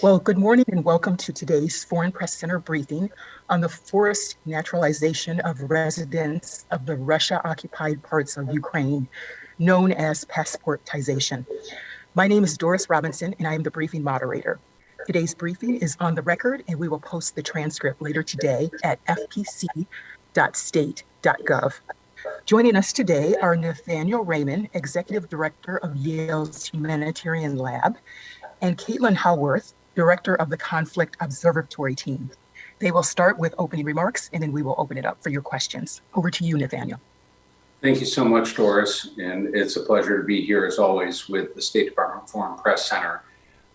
Well, good morning and welcome to today's Foreign Press Center briefing on the forced naturalization of residents of the Russia-occupied parts of Ukraine, known as passportization. My name is Doris Robinson, and I am the briefing moderator. Today's briefing is on the record, and we will post the transcript later today at fpc.state.gov. Joining us today are Nathaniel Raymond, Executive Director of Yale's Humanitarian Lab, and Caitlin Howarth, Director of the Conflict Observatory team. They will start with opening remarks, and then we will open it up for your questions. Over to you, Nathaniel. Thank you so much, Doris, and it's a pleasure to be here, as always, with the State Department Foreign Press Center.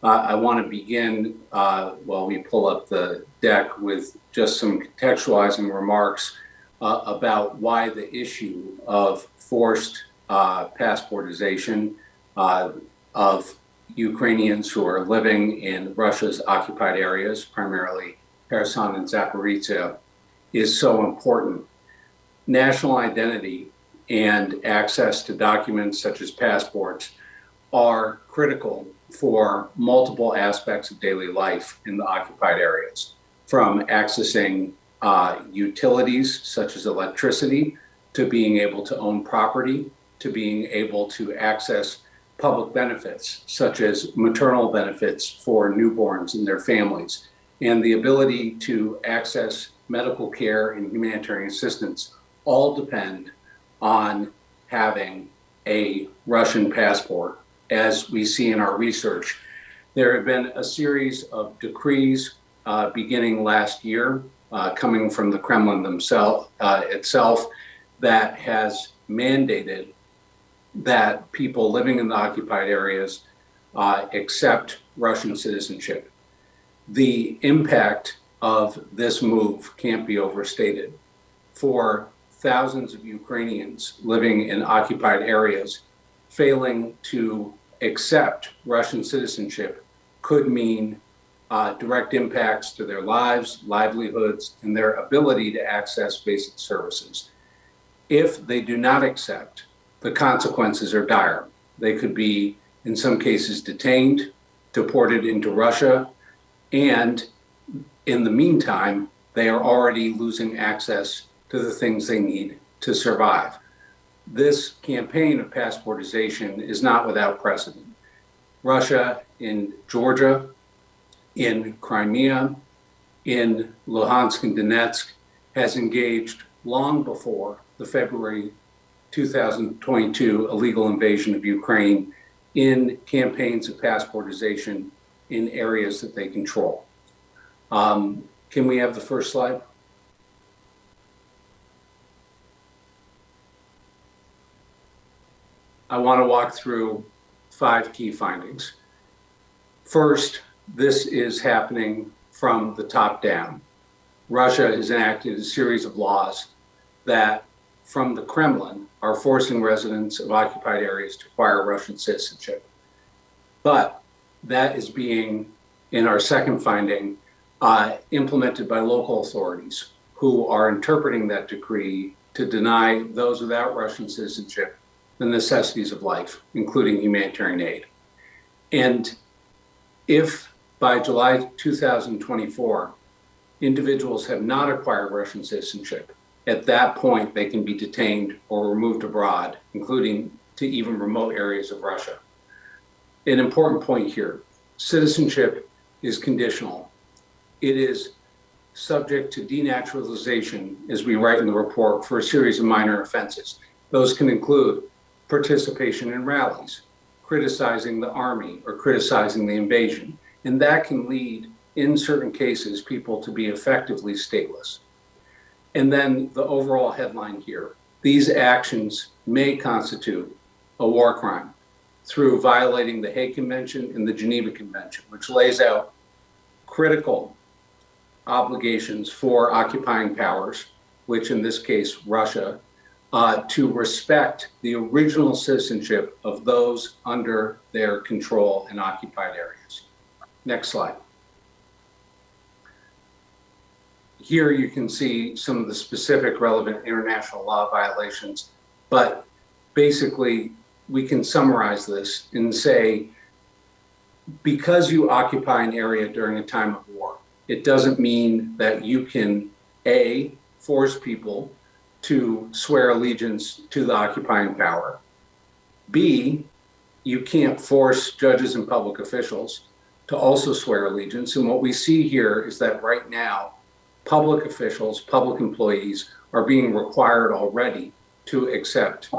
I want to begin, while we pull up the deck, with just some contextualizing remarks about why the issue of forced passportization of Ukrainians who are living in Russia's occupied areas, primarily Kherson and Zaporizhzhia, is so important. National identity and access to documents such as passports are critical for multiple aspects of daily life in the occupied areas, from accessing utilities such as electricity, to being able to own property, to being able to access public benefits, such as maternal benefits for newborns and their families, and the ability to access medical care and humanitarian assistance all depend on having a Russian passport. As we see in our research, there have been a series of decrees beginning last year, coming from the Kremlin itself, that has mandated that people living in the occupied areas accept Russian citizenship. The impact of this move can't be overstated. For thousands of Ukrainians living in occupied areas, failing to accept Russian citizenship could mean direct impacts to their lives, livelihoods, and their ability to access basic services. If they do not accept, the consequences are dire. They could be, in some cases, detained, deported into Russia, and in the meantime, they are already losing access to the things they need to survive. This campaign of passportization is not without precedent. Russia in Georgia, in Crimea, in Luhansk and Donetsk has engaged long before the February 2022 illegal invasion of Ukraine in campaigns of passportization in areas that they control. Can we have the first slide? I want to walk through 5 key findings. First, this is happening from the top down. Russia has enacted a series of laws that, from the Kremlin, are forcing residents of occupied areas to acquire Russian citizenship. But that is being, in our second finding, implemented by local authorities who are interpreting that decree to deny those without Russian citizenship the necessities of life, including humanitarian aid. And if by July 2024, individuals have not acquired Russian citizenship, at that point, they can be detained or removed abroad, including to even remote areas of Russia. An important point here, citizenship is conditional. It is subject to denaturalization, as we write in the report, for a series of minor offenses. Those can include participation in rallies, criticizing the army, or criticizing the invasion. And that can lead, in certain cases, people to be effectively stateless. And then the overall headline here, these actions may constitute a war crime through violating the Hague Convention and the Geneva Convention, which lays out critical obligations for occupying powers, which in this case, Russia, to respect the original citizenship of those under their control in occupied areas. Next slide. Here you can see some of the specific relevant international law violations, but basically we can summarize this and say because you occupy an area during a time of war, it doesn't mean that you can, A, force people to swear allegiance to the occupying power. B, you can't force judges and public officials to also swear allegiance. And what we see here is that right now, public officials, public employees are being required already to accept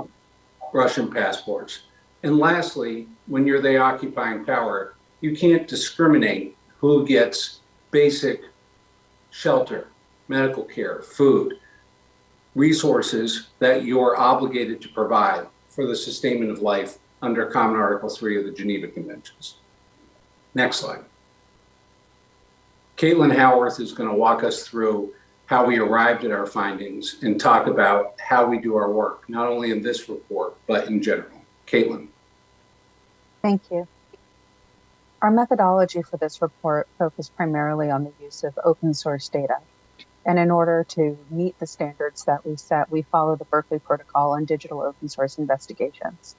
Russian passports. And lastly, when you're the occupying power, you can't discriminate who gets basic shelter, medical care, food, resources that you're obligated to provide for the sustainment of life under Common Article 3 of the Geneva Conventions. Next slide. Caitlin Howarth is going to walk us through how we arrived at our findings and talk about how we do our work, not only in this report, but in general. Caitlin. Thank you. Our methodology for this report focused primarily on the use of open source data. And in order to meet the standards that we set, we follow the Berkeley Protocol on digital open source investigations.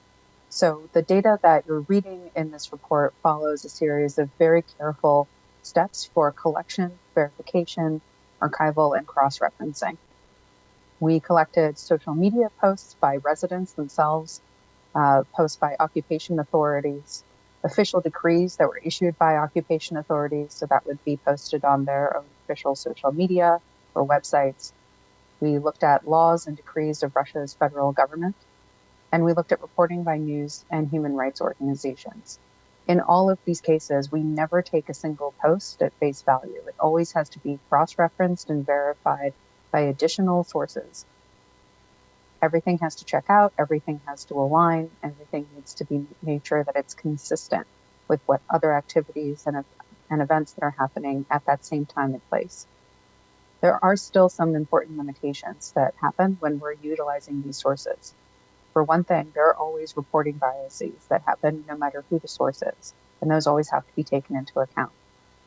So the data that you're reading in this report follows a series of very careful steps for collection, verification, archival, and cross-referencing. We collected social media posts by residents themselves, posts by occupation authorities, official decrees that were issued by occupation authorities, so that would be posted on their own official social media or websites. We looked at laws and decrees of Russia's federal government, and we looked at reporting by news and human rights organizations. In all of these cases, we never take a single post at face value. It always has to be cross-referenced and verified by additional sources. Everything has to check out, everything has to align, everything needs to be made sure that it's consistent with what other activities and events that are happening at that same time and place. There are still some important limitations that happen when we're utilizing these sources. For one thing, there are always reporting biases that happen no matter who the source is, and those always have to be taken into account.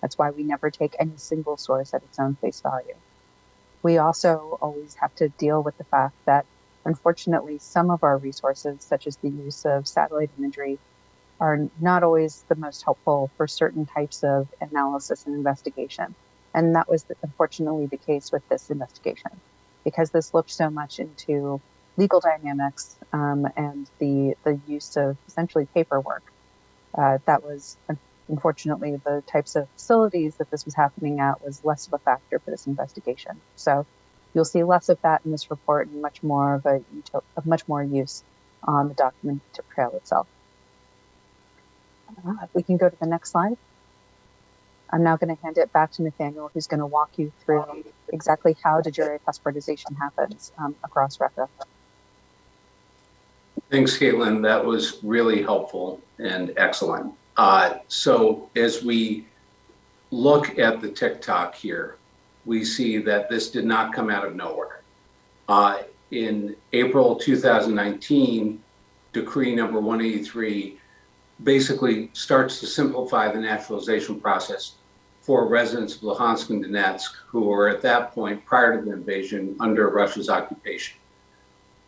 That's why we never take any single source at its own face value. We also always have to deal with the fact that, unfortunately, some of our resources, such as the use of satellite imagery, are not always the most helpful for certain types of analysis and investigation. And that was unfortunately the case with this investigation, because this looked so much into legal dynamics and the use of essentially paperwork. That was, unfortunately, the types of facilities that this was happening at was less of a factor for this investigation. So you'll see less of that in this report and much more of much more use on the document trail itself. We can go to the next slide. I'm now going to hand it back to Nathaniel, who's going to walk you through exactly how de jure passportization happens across Russia. Thanks, Caitlin. That was really helpful and excellent. So as we look at the TikTok here, we see that this did not come out of nowhere. In April 2019, decree number 183 basically starts to simplify the naturalization process for residents of Luhansk and Donetsk who were at that point, prior to the invasion, under Russia's occupation.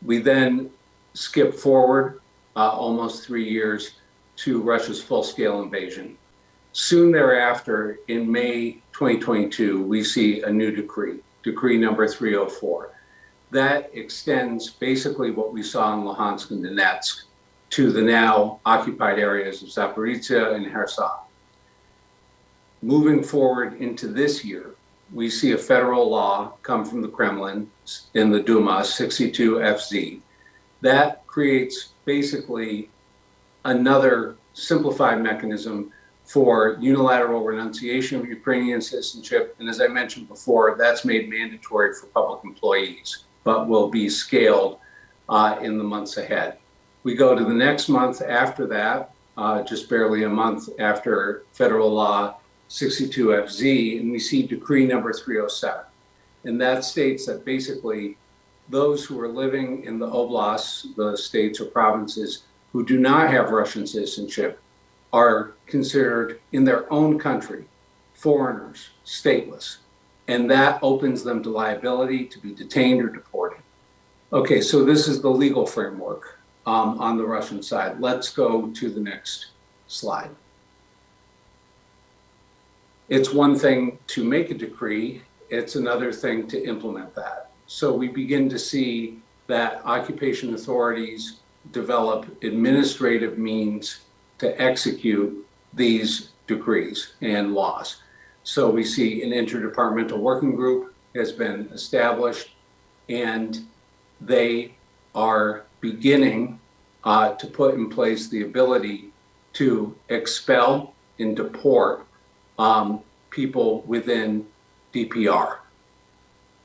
We then skip forward almost 3 years to Russia's full-scale invasion. Soon thereafter, in May 2022, we see a new decree, decree number 304. That extends basically what we saw in Luhansk and Donetsk to the now occupied areas of Zaporizhia and Kherson. Moving forward into this year, we see a federal law come from the Kremlin in the Duma, 62FZ. That creates basically another simplified mechanism for unilateral renunciation of Ukrainian citizenship. And as I mentioned before, that's made mandatory for public employees, but will be scaled in the months ahead. We go to the next month after that, just barely a month after federal law 62FZ, and we see decree number 307. And that states that basically those who are living in the oblasts, the states or provinces who do not have Russian citizenship are considered in their own country foreigners, stateless. And that opens them to liability to be detained or deported. Okay, so this is the legal framework on the Russian side. Let's go to the next slide. It's one thing to make a decree, it's another thing to implement that. So we begin to see that occupation authorities develop administrative means to execute these decrees and laws. So we see an interdepartmental working group has been established, and they are beginning to put in place the ability to expel and deport people within DPR,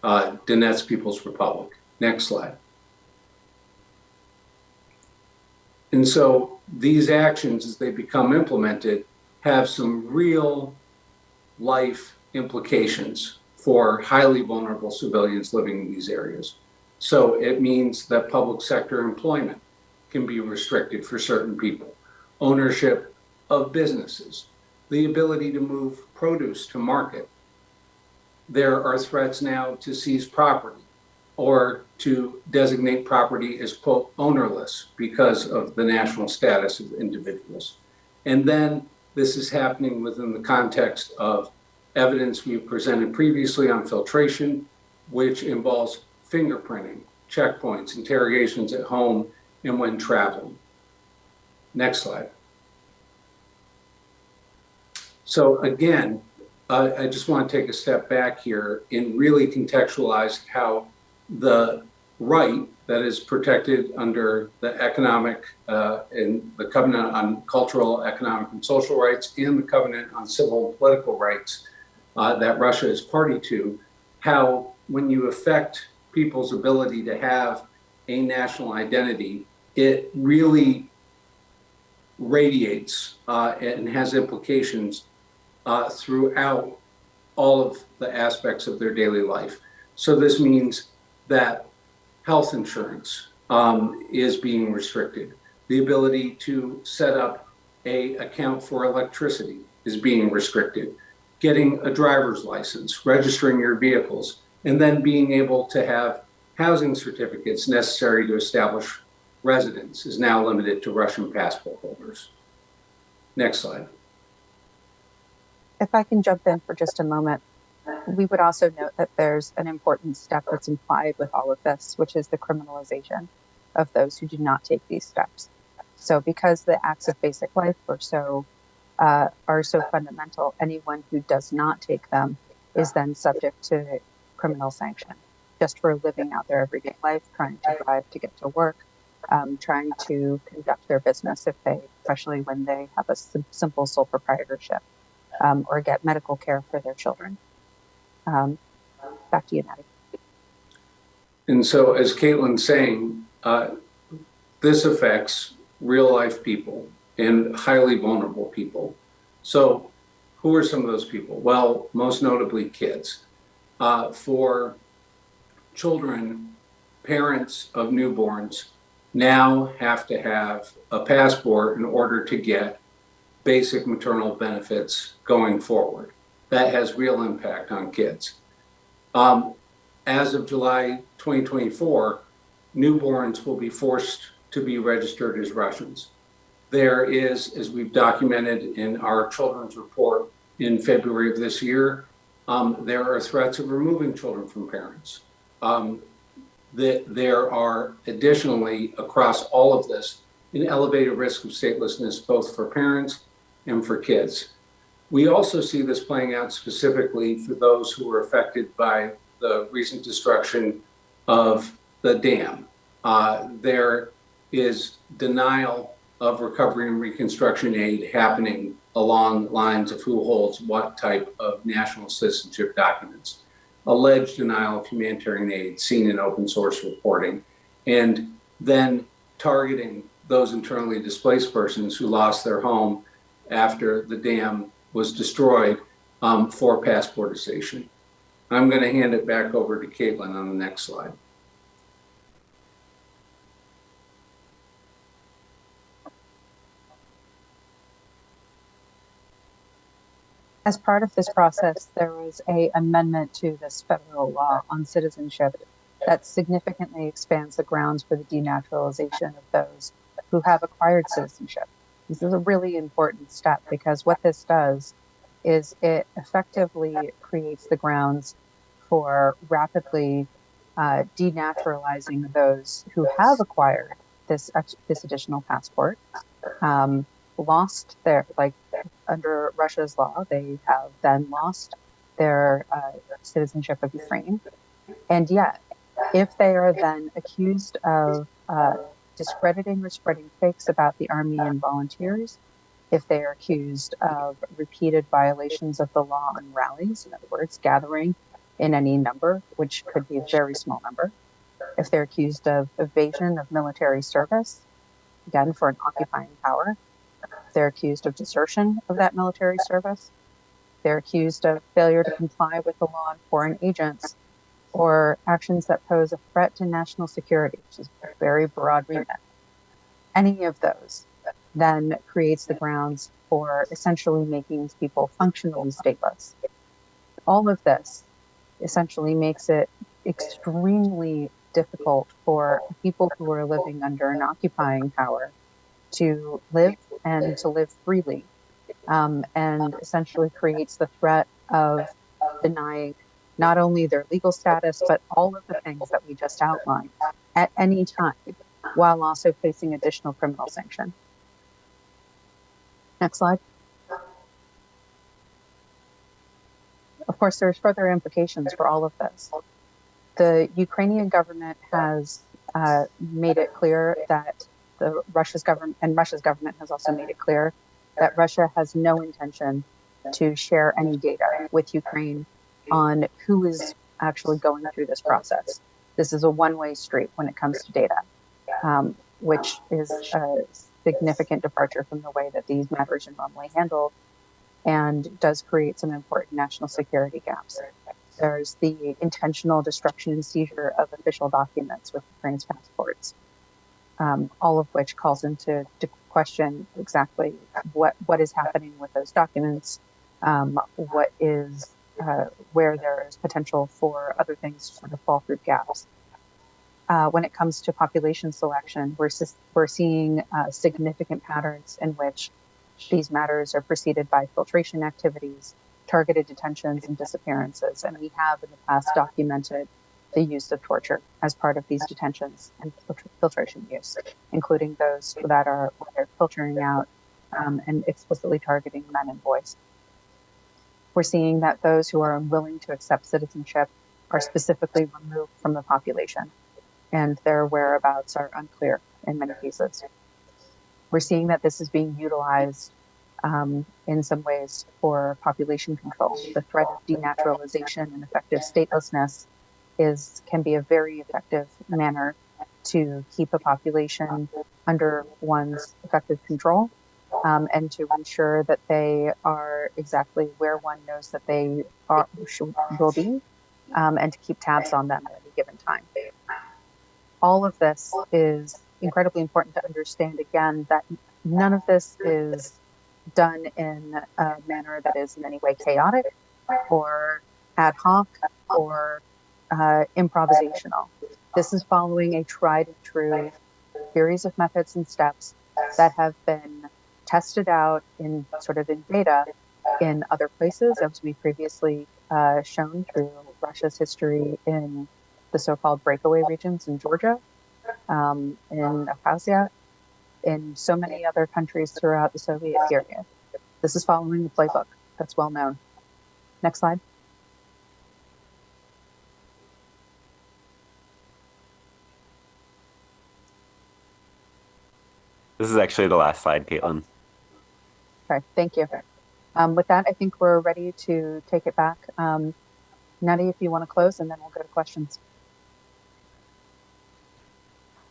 Donetsk People's Republic. Next slide. And so these actions, as they become implemented, have some real life implications for highly vulnerable civilians living in these areas. So it means that public sector employment can be restricted for certain people, ownership of businesses, the ability to move produce to market. There are threats now to seize property or to designate property as, quote, ownerless because of the national status of individuals. And then this is happening within the context of evidence we've presented previously on filtration, which involves fingerprinting, checkpoints, interrogations at home, and when traveling. Next slide. So again, I just want to take a step back here and really contextualize how the right that is protected under the economic and the Covenant on Cultural, Economic, and Social Rights and the Covenant on Civil and Political Rights that Russia is party to, how when you affect people's ability to have a national identity, it really radiates and has implications throughout all of the aspects of their daily life. So this means that health insurance is being restricted. The ability to set up an account for electricity is being restricted. Getting a driver's license, registering your vehicles, and then being able to have housing certificates necessary to establish residence is now limited to Russian passport holders. Next slide. If I can jump in for just a moment, we would also note that there's an important step that's implied with all of this, which is the criminalization of those who do not take these steps. So because the acts of basic life are so fundamental, anyone who does not take them is then subject to criminal sanction just for living out their everyday life, trying to drive to get to work, trying to conduct their business especially when they have a simple sole proprietorship, or get medical care for their children. Back to you, Natty. And so, as Caitlin's saying, this affects real life people and highly vulnerable people. So, who are some of those people? Well, most notably kids. For children, parents of newborns now have to have a passport in order to get basic maternal benefits going forward. That has real impact on kids. As of July 2024, newborns will be forced to be registered as Russians. There is, as we've documented in our children's report in February of this year, there are threats of removing children from parents. There are additionally, across all of this, an elevated risk of statelessness, both for parents and for kids. We also see this playing out specifically for those who were affected by the recent destruction of the dam. There is denial of recovery and reconstruction aid happening along lines of who holds what type of national citizenship documents. Alleged denial of humanitarian aid seen in open source reporting, and then targeting those internally displaced persons who lost their home after the dam was destroyed for passportization. I'm going to hand it back over to Caitlin on the next slide. As part of this process, there was an amendment to this federal law on citizenship that significantly expands the grounds for the denaturalization of those who have acquired citizenship. This is a really important step because what this does is it effectively creates the grounds for rapidly denaturalizing those who have acquired this additional passport, lost their, like under Russia's law, they have then lost their citizenship of Ukraine. And yet, if they are then accused of discrediting or spreading fakes about the army and volunteers, if they are accused of repeated violations of the law on rallies, in other words, gathering in any number, which could be a very small number, if they're accused of evasion of military service, again, for an occupying power, if they're accused of desertion of that military service, they're accused of failure to comply with the law on foreign agents, or actions that pose a threat to national security, which is a very broad remit. Any of those then creates the grounds for essentially making these people functionally stateless. All of this essentially makes it extremely difficult for people who are living under an occupying power to live and to live freely, and essentially creates the threat of denying not only their legal status, but all of the things that we just outlined at any time, while also facing additional criminal sanction. Next slide. Of course, there's further implications for all of this. The Ukrainian government has made it clear that Russia's government has also made it clear that Russia has no intention to share any data with Ukraine on who is actually going through this process. This is a one-way street when it comes to data, which is a significant departure from the way that these matters are normally handled, and does create some important national security gaps. There's the intentional destruction and seizure of official documents with Ukraine's passports, all of which calls into question exactly what is happening with those documents, what is where there is potential for other things to sort of fall through gaps. When it comes to population selection, we're seeing significant patterns in which these matters are preceded by filtration activities, targeted detentions, and disappearances. And we have in the past documented the use of torture as part of these detentions and filtration use, including those that are filtering out and explicitly targeting men and boys. We're seeing that those who are unwilling to accept citizenship are specifically removed from the population, and their whereabouts are unclear in many cases. We're seeing that this is being utilized in some ways for population control. The threat of denaturalization and effective statelessness can be a very effective manner to keep a population under one's effective control, and to ensure that they are exactly where one knows that they will be, and to keep tabs on them at any given time. All of this is incredibly important to understand, again, that none of this is done in a manner that is in any way chaotic or ad hoc or improvisational. This is following a tried and true series of methods and steps that have been tested out in data in other places, as we previously shown through Russia's history in the so-called breakaway regions in Georgia, in Abkhazia, in so many other countries throughout the Soviet period. This is following the playbook that's well known. Next slide. This is actually the last slide, Caitlin. Okay, thank you. With that, I think we're ready to take it back. Natty, if you want to close, and then we'll go to questions.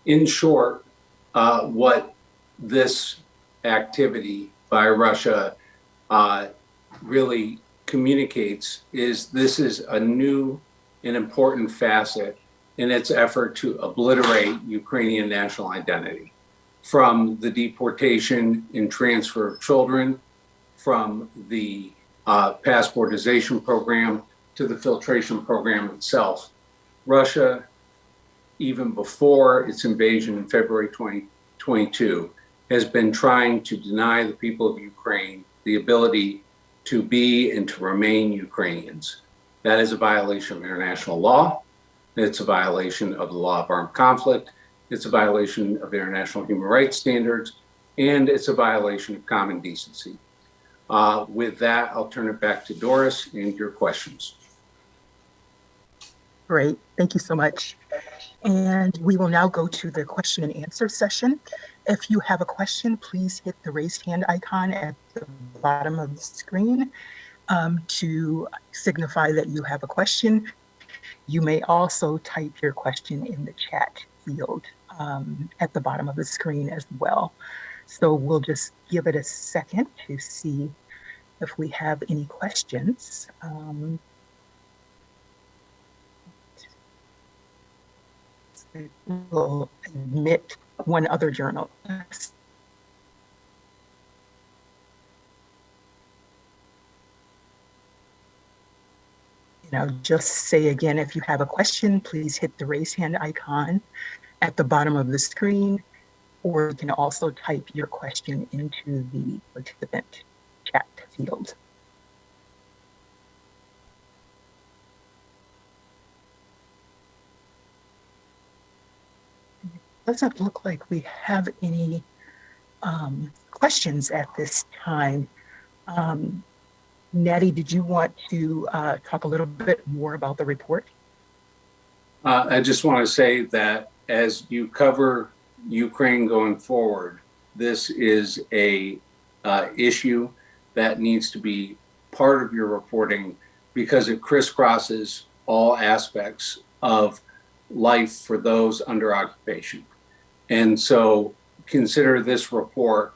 In short, what this activity by Russia really communicates is this is a new and important facet in its effort to obliterate Ukrainian national identity, from the deportation and transfer of children, from the passportization program to the filtration program itself. Russia, even before its invasion in February 2022, has been trying to deny the people of Ukraine the ability to be and to remain Ukrainians. That is a violation of international law. It's a violation of the law of armed conflict. It's a violation of international human rights standards, and it's a violation of common decency. With that, I'll turn it back to Doris and your questions. Great, thank you so much. And we will now go to the question and answer session. If you have a question, please hit the raised hand icon at the bottom of the screen to signify that you have a question. You may also type your question in the chat field at the bottom of the screen as well. So we'll just give it a second to see if we have any questions. We'll admit one other journalist. Just say again, if you have a question, please hit the raise hand icon at the bottom of the screen, or you can also type your question into the participant chat field. Doesn't look like we have any questions at this time. Natty, did you want to talk a little bit more about the report? I just want to say that as you cover Ukraine going forward, this is a issue that needs to be part of your reporting because it crisscrosses all aspects of life for those under occupation. And so consider this report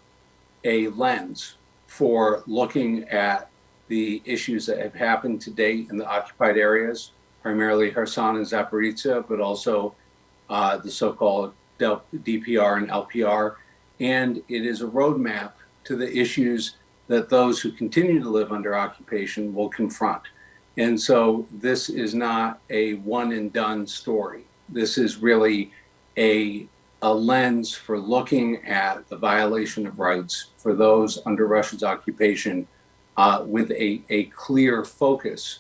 a lens for looking at the issues that have happened to date in the occupied areas, primarily Kherson and Zaporizhzhia, but also the so-called DPR and LPR. And it is a roadmap to the issues that those who continue to live under occupation will confront. And so this is not a one and done story. This is really a lens for looking at the violation of rights for those under Russia's occupation with a clear focus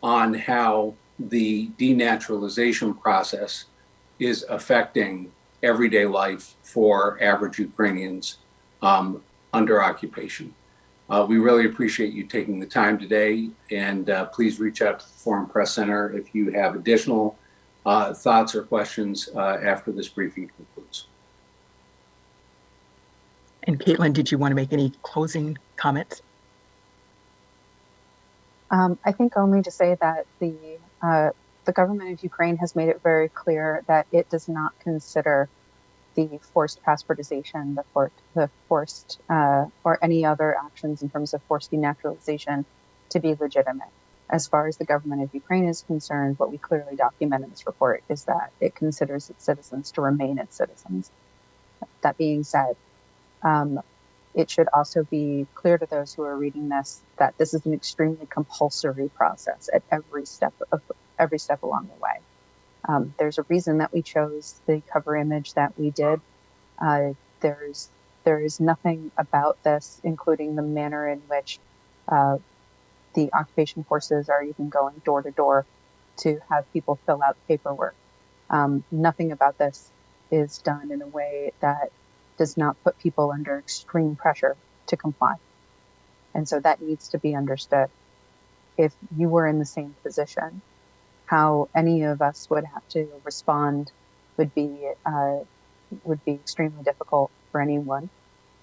on how the denaturalization process is affecting everyday life for average Ukrainians under occupation. We really appreciate you taking the time today, and please reach out to the Foreign Press Center if you have additional thoughts or questions after this briefing concludes. And Caitlin, did you want to make any closing comments? I think only to say that the government of Ukraine has made it very clear that it does not consider the forced passportization, the forced or any other actions in terms of forced denaturalization to be legitimate. As far as the government of Ukraine is concerned, what we clearly document in this report is that it considers its citizens to remain its citizens. That being said, it should also be clear to those who are reading this that this is an extremely compulsory process at every step along the way. There's a reason that we chose the cover image that we did. There is nothing about this, including the manner in which the occupation forces are even going door to door to have people fill out paperwork. Nothing about this is done in a way that does not put people under extreme pressure to comply. And so that needs to be understood. If you were in the same position, how any of us would have to respond would be extremely difficult for anyone.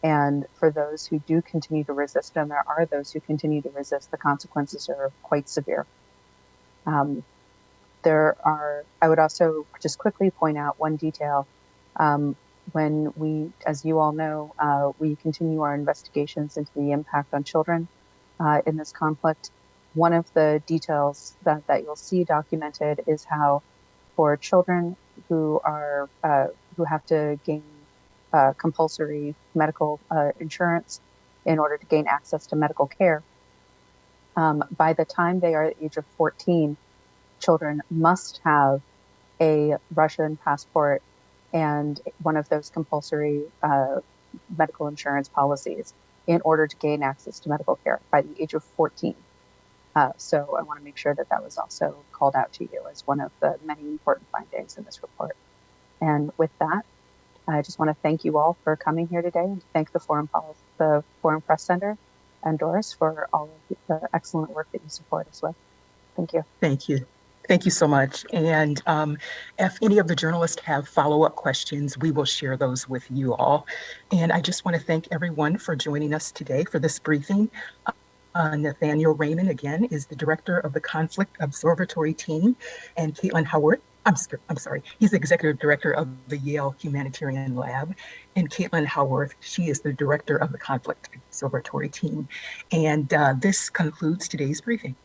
And for those who do continue to resist, and there are those who continue to resist, the consequences are quite severe. I would also just quickly point out one detail. When we, as you all know, we continue our investigations into the impact on children in this conflict. One of the details that you'll see documented is how for children who have to gain compulsory medical insurance in order to gain access to medical care, by the time they are at the age of 14, children must have a Russian passport and one of those compulsory medical insurance policies. in order to gain access to medical care by the age of 14. So I want to make sure that that was also called out to you as one of the many important findings in this report. And with that, I just want to thank you all for coming here today, and thank the Foreign Press Center and Doris for all of the excellent work that you support us with. Thank you. Thank you. Thank you so much. And if any of the journalists have follow-up questions, we will share those with you all. And I just want to thank everyone for joining us today for this briefing. Nathaniel Raymond, again, is the director of the Conflict Observatory team, and Caitlin Howarth, I'm sorry, he's the executive director of the Yale Humanitarian Lab, and Caitlin Howarth, she is the director of the Conflict Observatory team. And this concludes today's briefing.